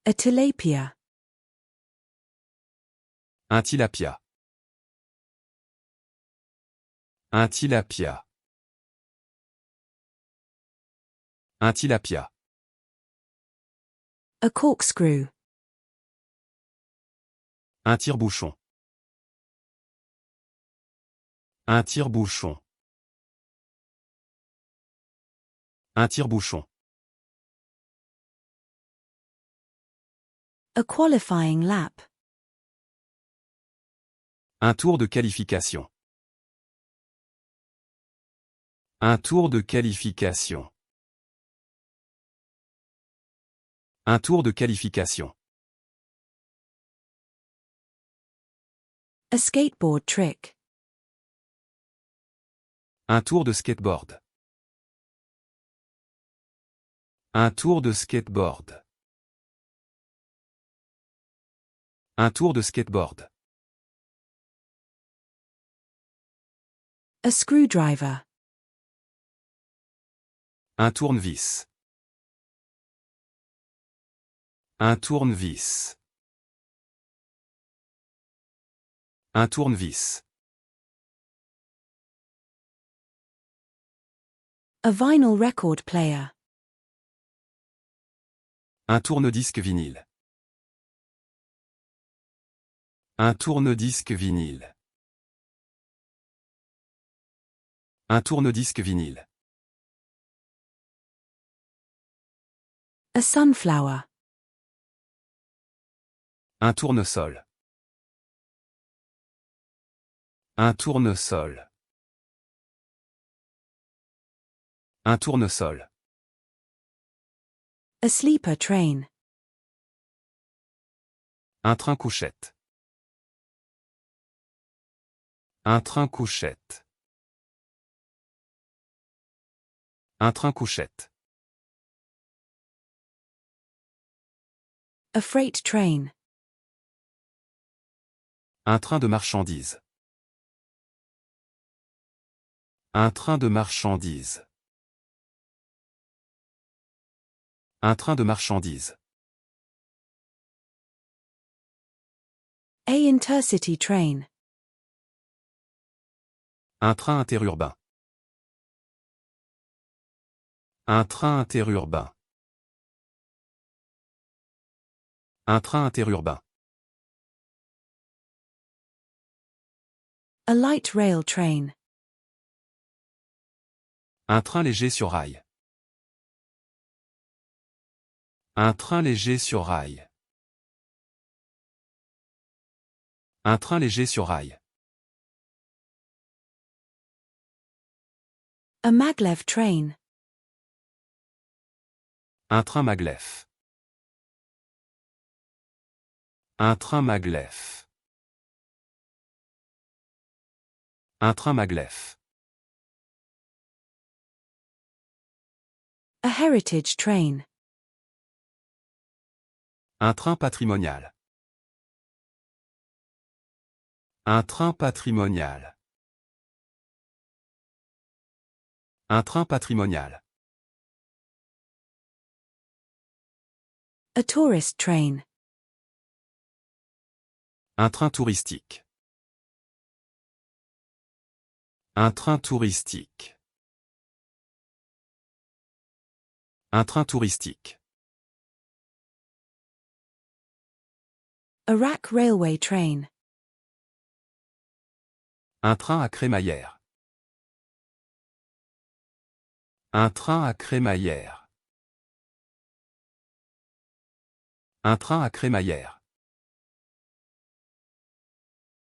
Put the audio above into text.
A tilapia. Un tilapia. Un tilapia. Un tilapia. A corkscrew. Un tire-bouchon. Un tire-bouchon. Un tire-bouchon. A qualifying lap. Un tour de qualification. Un tour de qualification. Un tour de qualification. A skateboard trick. Un tour de skateboard. Un tour de skateboard. Un tour de skateboard. A screwdriver. Un tournevis. Un tournevis. Un tournevis. A vinyl record player. Un tourne-disque vinyle. Un tourne-disque vinyle. Un tourne-disque vinyle. A sunflower. Un tournesol. Un tournesol. Un tournesol. A sleeper train. Un train couchette. Un train couchette. Un train couchette. A freight train. Un train de marchandises. Un train de marchandises. Un train de marchandises. A intercity train. Un train interurbain. Un train interurbain. Un train interurbain. A light rail train. Un train léger sur rail. Un train léger sur rail. Un train léger sur rail. A maglev train. Un train maglev. Un train maglev. Un train maglev. A heritage train. Un train patrimonial. Un train patrimonial. Un train patrimonial. A tourist train. Un train touristique. Un train touristique. Un train touristique. A rack railway train. Un train à crémaillère. Un train à crémaillère. Un train à crémaillère.